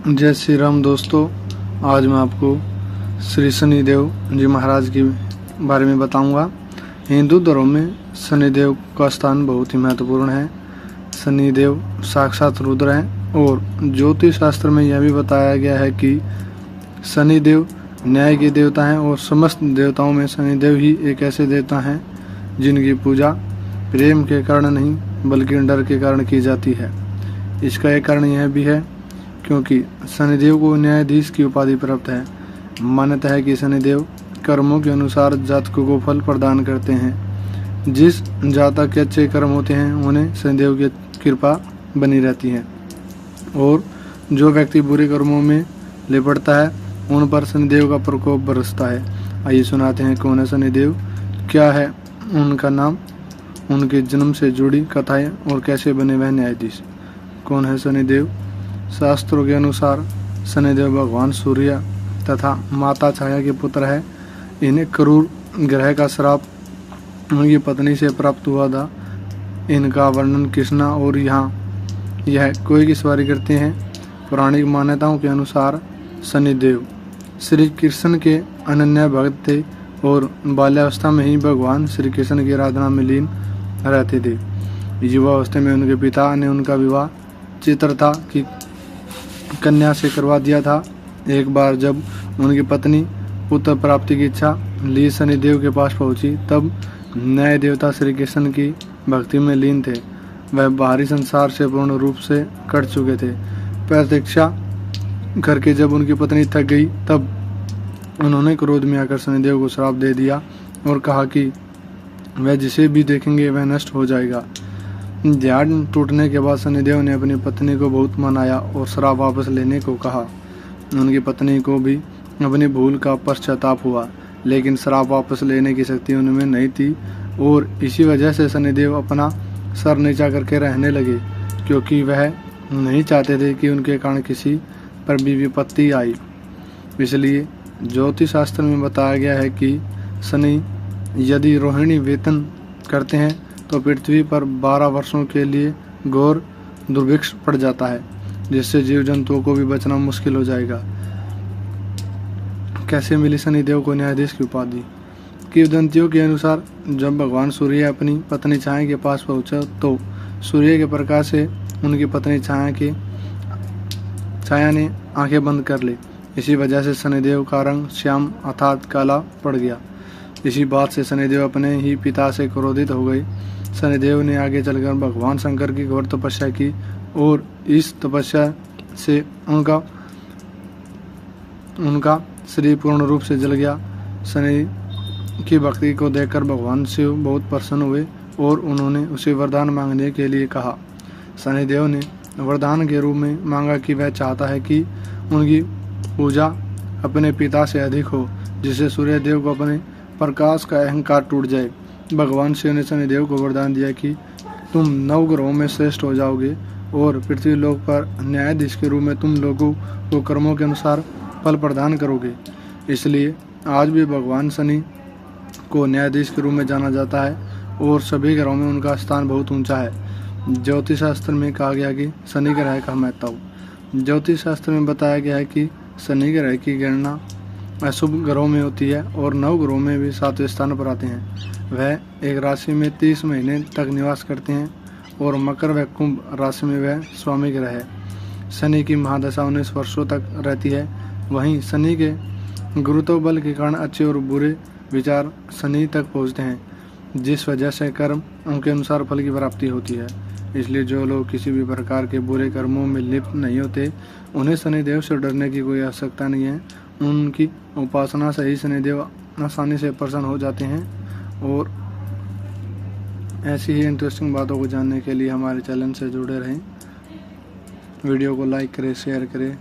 जय श्री राम दोस्तों। आज मैं आपको श्री शनिदेव जी महाराज के बारे में बताऊंगा। हिंदू धर्म में शनिदेव का स्थान बहुत ही महत्वपूर्ण है। शनिदेव साक्षात रुद्र हैं और ज्योतिष शास्त्र में यह भी बताया गया है कि शनिदेव न्याय के देवता हैं और समस्त देवताओं में शनिदेव ही एक ऐसे देवता हैं जिनकी पूजा प्रेम के कारण नहीं बल्कि डर के कारण की जाती है। इसका एक कारण यह भी है क्योंकि शनिदेव को न्यायाधीश की उपाधि प्राप्त है। मान्यता है कि शनिदेव कर्मों के अनुसार जातकों को फल प्रदान करते हैं। जिस जातक के अच्छे कर्म होते हैं उन्हें शनिदेव की कृपा बनी रहती है और जो व्यक्ति बुरे कर्मों में लिपटता है उन पर शनिदेव का प्रकोप बरसता है। आइए सुनाते हैं कौन है शनिदेव, क्या है उनका नाम, उनके जन्म से जुड़ी कथाएं और कैसे बने वह न्यायाधीश। कौन है शनिदेव? शास्त्रों के अनुसार शनिदेव भगवान सूर्य तथा माता छाया के पुत्र है। इन्हें क्रूर ग्रह का श्राप उनकी पत्नी से प्राप्त हुआ था। इनका वर्णन कृष्णा और यहाँ यह कोई की सवारी करते हैं। पौराणिक मान्यताओं के अनुसार शनिदेव श्री कृष्ण के अनन्य भक्त थे और बाल्यावस्था में ही भगवान श्री कृष्ण की आराधना में लीन रहते थे। युवावस्था में उनके पिता ने उनका विवाह चित्रता की कन्या से करवा दिया था। एक बार जब उनकी पत्नी पुत्र प्राप्ति की इच्छा लिए शनिदेव के पास पहुंची तब न्याय देवता श्री कृष्ण की भक्ति में लीन थे। वह बाहरी संसार से पूर्ण रूप से कट चुके थे। प्रतीक्षा करके जब उनकी पत्नी थक गई तब उन्होंने क्रोध में आकर शनिदेव को श्राप दे दिया और कहा कि वह जिसे भी देखेंगे वह नष्ट हो जाएगा। ध्यान टूटने के बाद शनिदेव ने अपनी पत्नी को बहुत मनाया और श्राप वापस लेने को कहा। उनकी पत्नी को भी अपनी भूल का पश्चाताप हुआ, लेकिन श्राप वापस लेने की शक्ति उनमें नहीं थी और इसी वजह से शनिदेव अपना सर नीचा करके रहने लगे, क्योंकि वह नहीं चाहते थे कि उनके कारण किसी पर भी विपत्ति आई। इसलिए ज्योतिष शास्त्र में बताया गया है कि शनि यदि रोहिणी वेतन करते हैं तो पृथ्वी पर 12 वर्षों के लिए घोर दुर्भिक्ष पड़ जाता है, जिससे जीव जंतुओं को भी बचना मुश्किल हो जाएगा। कैसे मिली शनिदेव को न्यायाधीश की उपाधि? किंवदंतियों के अनुसार जब भगवान सूर्य अपनी पत्नी छाया के पास पहुंचा तो सूर्य के प्रकाश से उनकी पत्नी छाया ने आंखें बंद कर ली। इसी वजह से शनिदेव का रंग श्याम अर्थात काला पड़ गया। इसी बात से शनिदेव अपने ही पिता से क्रोधित हो गए। शनिदेव ने आगे चलकर भगवान शंकर की घोर तपस्या की और इस तपस्या से उनका शरीर पूर्ण रूप से जल गया। शनि की भक्ति को देखकर भगवान शिव बहुत प्रसन्न हुए और उन्होंने उसे वरदान मांगने के लिए कहा। शनिदेव ने वरदान के रूप में मांगा कि वह चाहता है कि उनकी पूजा अपने पिता से अधिक हो, जिससे सूर्य देव को अपने प्रकाश का अहंकार टूट जाए। भगवान शिव ने शनिदेव को वरदान दिया कि तुम 9 ग्रहों में श्रेष्ठ हो जाओगे और पृथ्वी लोक पर न्यायाधीश के रूप में तुम लोगों को कर्मों के अनुसार फल प्रदान करोगे। इसलिए आज भी भगवान शनि को न्यायाधीश के रूप में जाना जाता है और सभी ग्रहों में उनका स्थान बहुत ऊंचा है। ज्योतिष शास्त्र में कहा गया कि शनि ग्रह का महत्व। ज्योतिष शास्त्र में बताया गया है कि शनि ग्रह की गणना अशुभ ग्रहों में होती है और 9 ग्रहों में भी 7वें स्थान पर आते हैं। वह एक राशि में 30 महीने तक निवास करते हैं और मकर व कुंभ राशि में वह स्वामी ग्रह है। शनि की महादशा 19 वर्षों तक रहती है। वहीं शनि के गुरुत्व बल के कारण अच्छे और बुरे विचार शनि तक पहुंचते हैं, जिस वजह से कर्म उनके अनुसार फल की प्राप्ति होती है। इसलिए जो लोग किसी भी प्रकार के बुरे कर्मों में लिप्त नहीं होते उन्हें शनिदेव से डरने की कोई आवश्यकता नहीं है। उनकी उपासना से ही शनिदेव आसानी से प्रसन्न हो जाते हैं। और ऐसी ही इंटरेस्टिंग बातों को जानने के लिए हमारे चैनल से जुड़े रहें। वीडियो को लाइक करें, शेयर करें।